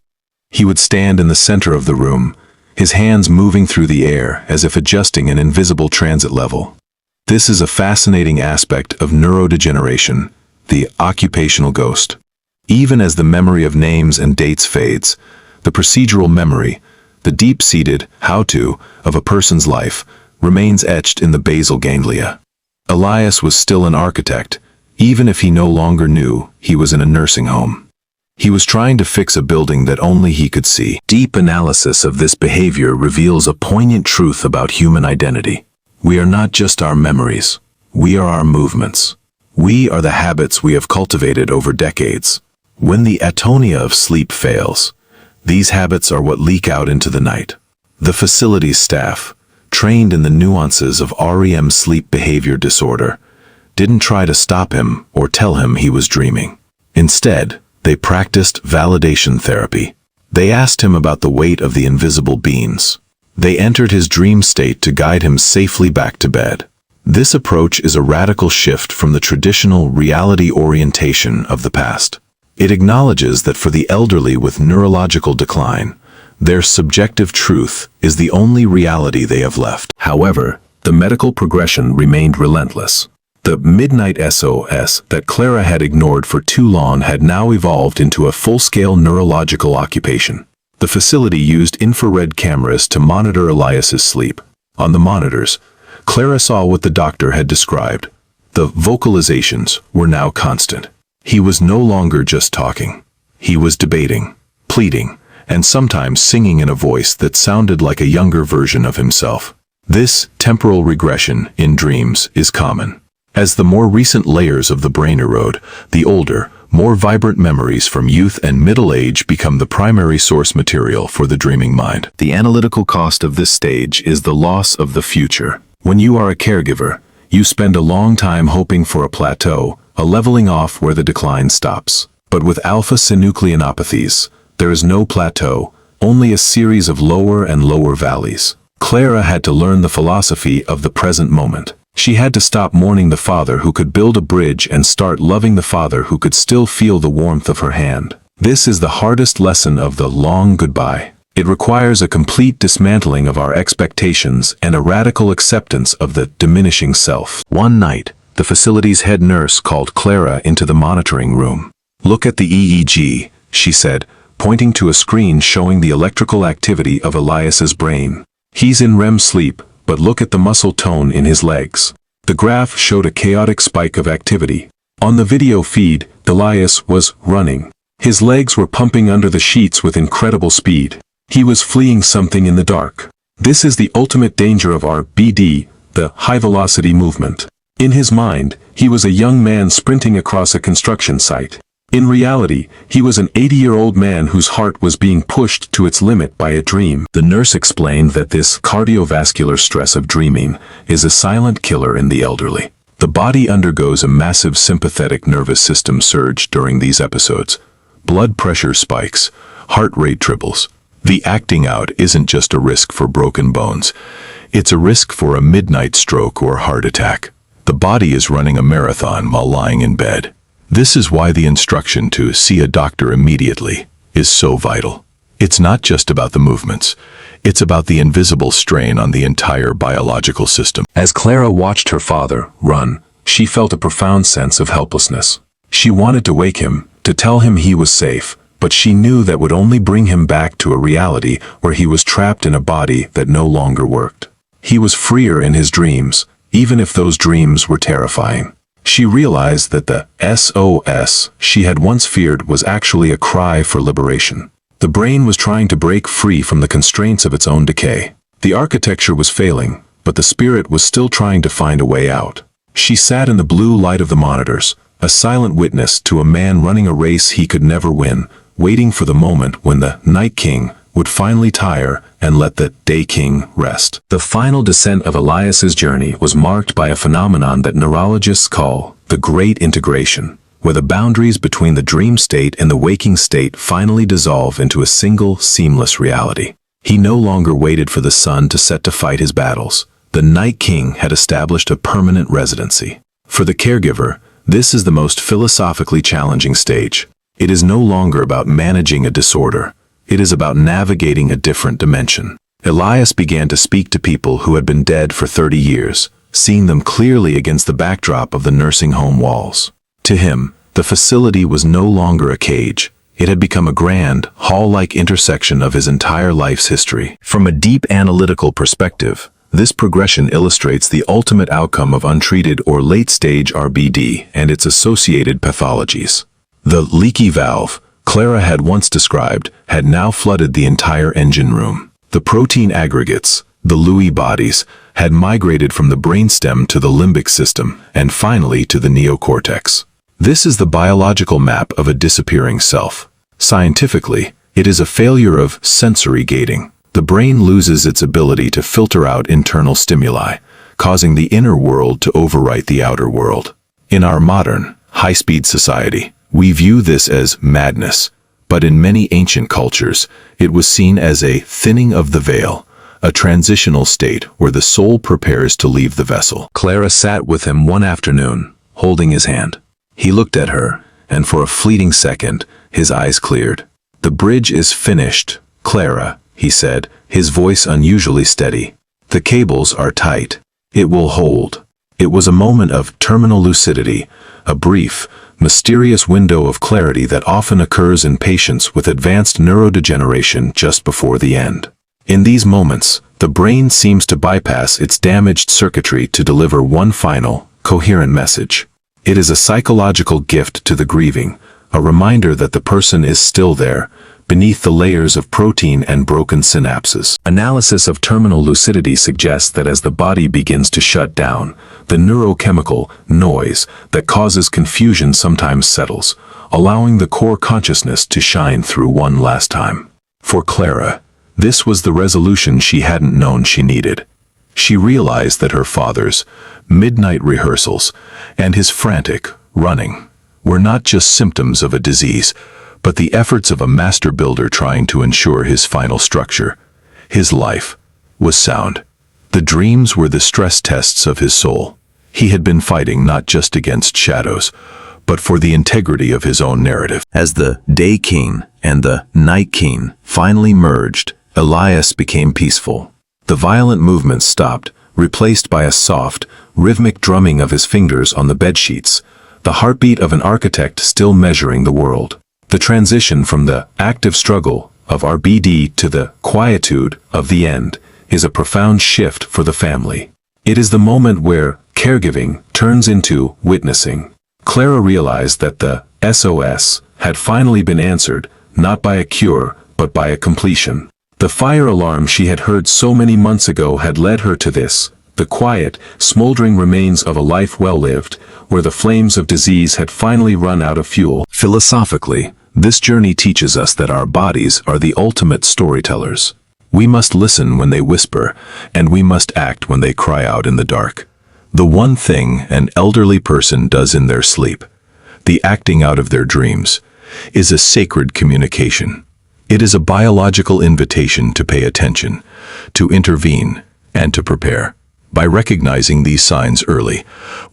He would stand in the center of the room, his hands moving through the air as if adjusting an invisible transit level. This is a fascinating aspect of neurodegeneration, the occupational ghost. Even as the memory of names and dates fades, the procedural memory, the deep-seated how-to of a person's life, remains etched in the basal ganglia. Elias was still an architect, even if he no longer knew he was in a nursing home. He was trying to fix a building that only he could see. Deep analysis of this behavior reveals a poignant truth about human identity. We are not just our memories. We are our movements. We are the habits we have cultivated over decades. When the atonia of sleep fails, these habits are what leak out into the night. The facility's staff, trained in the nuances of REM Sleep Behavior Disorder, didn't try to stop him or tell him he was dreaming. Instead, they practiced validation therapy. They asked him about the weight of the invisible beans. They entered his dream state to guide him safely back to bed. This approach is a radical shift from the traditional reality orientation of the past. It acknowledges that for the elderly with neurological decline, their subjective truth is the only reality they have left. However, the medical progression remained relentless. The midnight SOS that Clara had ignored for too long had now evolved into a full-scale neurological occupation. The facility used infrared cameras to monitor Elias's sleep. On the monitors, Clara saw what the doctor had described. The vocalizations were now constant. He was no longer just talking. He was debating, pleading, and sometimes singing in a voice that sounded like a younger version of himself. This temporal regression in dreams is common. As the more recent layers of the brain erode, the older, more vibrant memories from youth and middle age become the primary source material for the dreaming mind. The analytical cost of this stage is the loss of the future. When you are a caregiver, you spend a long time hoping for a plateau, a leveling off where the decline stops. But with alpha-synucleinopathies, there is no plateau, only a series of lower and lower valleys. Clara had to learn the philosophy of the present moment. She had to stop mourning the father who could build a bridge and start loving the father who could still feel the warmth of her hand. This is the hardest lesson of the long goodbye. It requires a complete dismantling of our expectations and a radical acceptance of the diminishing self. One night, the facility's head nurse called Clara into the monitoring room. "Look at the EEG," she said, pointing to a screen showing the electrical activity of Elias's brain. "He's in REM sleep, but look at the muscle tone in his legs." The graph showed a chaotic spike of activity. On the video feed, Elias was running. His legs were pumping under the sheets with incredible speed. He was fleeing something in the dark. This is the ultimate danger of our BD, the high-velocity movement. In his mind, he was a young man sprinting across a construction site. In reality, he was an 80-year-old man whose heart was being pushed to its limit by a dream. The nurse explained that this cardiovascular stress of dreaming is a silent killer in the elderly. The body undergoes a massive sympathetic nervous system surge during these episodes. Blood pressure spikes, heart rate triples. The acting out isn't just a risk for broken bones. It's a risk for a midnight stroke or heart attack. The body is running a marathon while lying in bed. This is why the instruction to see a doctor immediately is so vital. It's not just about the movements. It's about the invisible strain on the entire biological system. As Clara watched her father run, she felt a profound sense of helplessness. She wanted to wake him, to tell him he was safe, but she knew that would only bring him back to a reality where he was trapped in a body that no longer worked. He was freer in his dreams, even if those dreams were terrifying. She realized that the SOS she had once feared was actually a cry for liberation. The brain was trying to break free from the constraints of its own decay. The architecture was failing, but the spirit was still trying to find a way out. She sat in the blue light of the monitors, a silent witness to a man running a race he could never win, waiting for the moment when the Night King would finally tire and let the Day King rest. The final descent of Elias's journey was marked by a phenomenon that neurologists call the Great Integration, where the boundaries between the dream state and the waking state finally dissolve into a single, seamless reality. He no longer waited for the sun to set to fight his battles. The Night King had established a permanent residency. For the caregiver, this is the most philosophically challenging stage. It is no longer about managing a disorder. It is about navigating a different dimension. Elias began to speak to people who had been dead for 30 years, seeing them clearly against the backdrop of the nursing home walls. To him, the facility was no longer a cage. It had become a grand, hall-like intersection of his entire life's history. From a deep analytical perspective, this progression illustrates the ultimate outcome of untreated or late-stage RBD and its associated pathologies. The leaky valve Clara had once described had now flooded the entire engine room. The protein aggregates, the Lewy bodies, had migrated from the brainstem to the limbic system and finally to the neocortex. This is the biological map of a disappearing self. Scientifically, it is a failure of sensory gating. The brain loses its ability to filter out internal stimuli, causing the inner world to overwrite the outer world. In our modern, high-speed society, we view this as madness, but in many ancient cultures, it was seen as a thinning of the veil, a transitional state where the soul prepares to leave the vessel. Clara sat with him one afternoon, holding his hand. He looked at her, and for a fleeting second, his eyes cleared. "The bridge is finished, Clara," he said, his voice unusually steady. "The cables are tight. It will hold." It was a moment of terminal lucidity, a brief, mysterious window of clarity that often occurs in patients with advanced neurodegeneration just before the end. In these moments, the brain seems to bypass its damaged circuitry to deliver one final, coherent message. It is a psychological gift to the grieving, a reminder that the person is still there, beneath the layers of protein and broken synapses. Analysis of terminal lucidity suggests that as the body begins to shut down, the neurochemical noise that causes confusion sometimes settles, allowing the core consciousness to shine through one last time. For Clara, this was the resolution she hadn't known she needed. She realized that her father's midnight rehearsals and his frantic running were not just symptoms of a disease, but the efforts of a master builder trying to ensure his final structure, his life, was sound. The dreams were the stress tests of his soul. He had been fighting not just against shadows, but for the integrity of his own narrative. As the Day King and the Night King finally merged, Elias became peaceful. The violent movements stopped, replaced by a soft, rhythmic drumming of his fingers on the bedsheets, the heartbeat of an architect still measuring the world. The transition from the active struggle of RBD to the quietude of the end is a profound shift for the family. It is the moment where caregiving turns into witnessing. Clara realized that the SOS had finally been answered, not by a cure, but by a completion. The fire alarm she had heard so many months ago had led her to this, the quiet, smoldering remains of a life well lived, where the flames of disease had finally run out of fuel. Philosophically, this journey teaches us that our bodies are the ultimate storytellers. We must listen when they whisper, and we must act when they cry out in the dark. The one thing an elderly person does in their sleep, the acting out of their dreams, is a sacred communication. It is a biological invitation to pay attention, to intervene, and to prepare. By recognizing these signs early,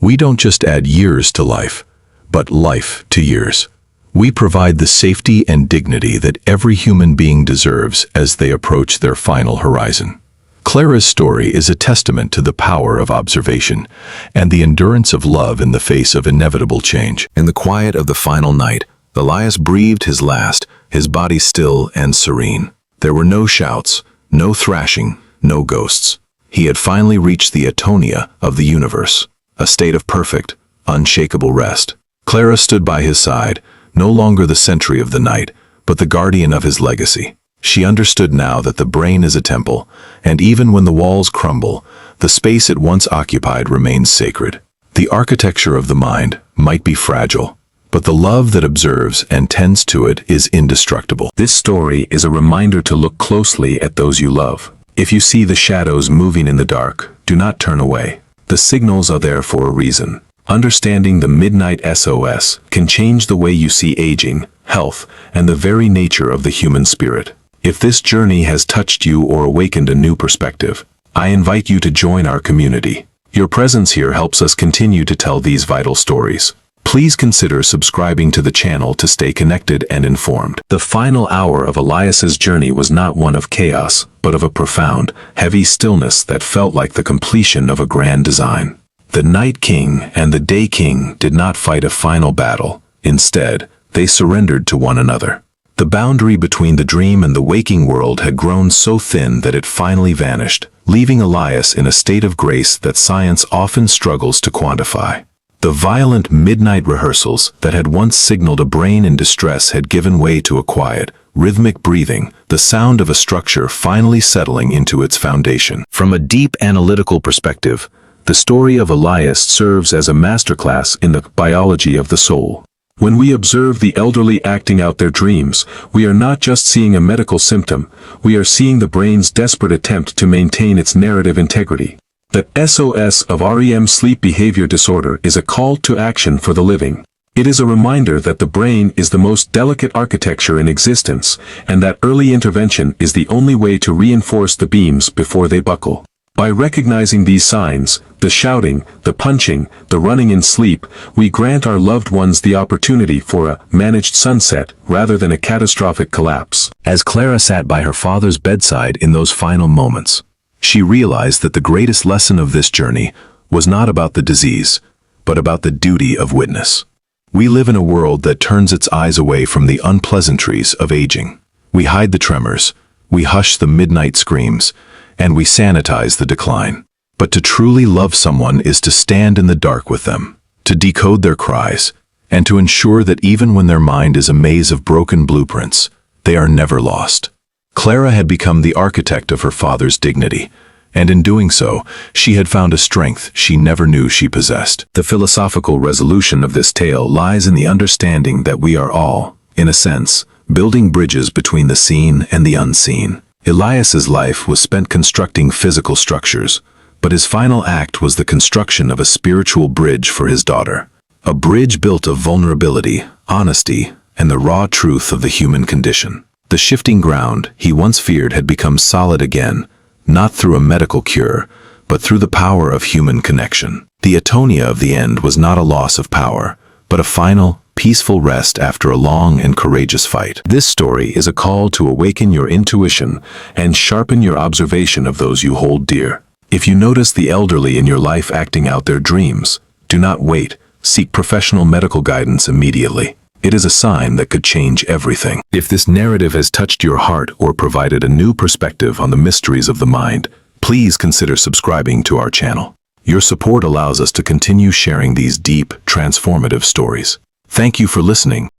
we don't just add years to life, but life to years. We provide the safety and dignity that every human being deserves as they approach their final horizon. Clara's story is a testament to the power of observation and the endurance of love in the face of inevitable change. In the quiet of the final night, Elias breathed his last, his body still and serene. There were no shouts, no thrashing, no ghosts. He had finally reached the atonia of the universe, a state of perfect, unshakable rest. Clara stood by his side, no longer the sentry of the night, but the guardian of his legacy. She understood now that the brain is a temple, and even when the walls crumble, the space it once occupied remains sacred. The architecture of the mind might be fragile, but the love that observes and tends to it is indestructible. This story is a reminder to look closely at those you love. If you see the shadows moving in the dark, do not turn away. The signals are there for a reason. Understanding the midnight SOS can change the way you see aging, health, and the very nature of the human spirit. If this journey has touched you or awakened a new perspective, I invite you to join our community. Your presence here helps us continue to tell these vital stories. Please consider subscribing to the channel to stay connected and informed. The final hour of Elias's journey was not one of chaos, but of a profound, heavy stillness that felt like the completion of a grand design. The Night King and the Day King did not fight a final battle. Instead, they surrendered to one another. The boundary between the dream and the waking world had grown so thin that it finally vanished, leaving Elias in a state of grace that science often struggles to quantify. The violent midnight rehearsals that had once signaled a brain in distress had given way to a quiet, rhythmic breathing, the sound of a structure finally settling into its foundation. From a deep analytical perspective, the story of Elias serves as a masterclass in the biology of the soul. When we observe the elderly acting out their dreams, we are not just seeing a medical symptom, we are seeing the brain's desperate attempt to maintain its narrative integrity. The SOS of REM Sleep Behavior Disorder is a call to action for the living. It is a reminder that the brain is the most delicate architecture in existence, and that early intervention is the only way to reinforce the beams before they buckle. By recognizing these signs, the shouting, the punching, the running in sleep, we grant our loved ones the opportunity for a managed sunset rather than a catastrophic collapse. As Clara sat by her father's bedside in those final moments, she realized that the greatest lesson of this journey was not about the disease, but about the duty of witness. We live in a world that turns its eyes away from the unpleasantries of aging. We hide the tremors, we hush the midnight screams, and we sanitize the decline. But to truly love someone is to stand in the dark with them, to decode their cries, and to ensure that even when their mind is a maze of broken blueprints, they are never lost. Clara had become the architect of her father's dignity, and in doing so, she had found a strength she never knew she possessed. The philosophical resolution of this tale lies in the understanding that we are all, in a sense, building bridges between the seen and the unseen. Elias's life was spent constructing physical structures, but his final act was the construction of a spiritual bridge for his daughter. A bridge built of vulnerability, honesty, and the raw truth of the human condition. The shifting ground he once feared had become solid again, not through a medical cure, but through the power of human connection. The atonia of the end was not a loss of power, but a final, peaceful rest after a long and courageous fight. This story is a call to awaken your intuition and sharpen your observation of those you hold dear. If you notice the elderly in your life acting out their dreams, do not wait. Seek professional medical guidance immediately. It is a sign that could change everything. If this narrative has touched your heart or provided a new perspective on the mysteries of the mind, please consider subscribing to our channel. Your support allows us to continue sharing these deep, transformative stories. Thank you for listening.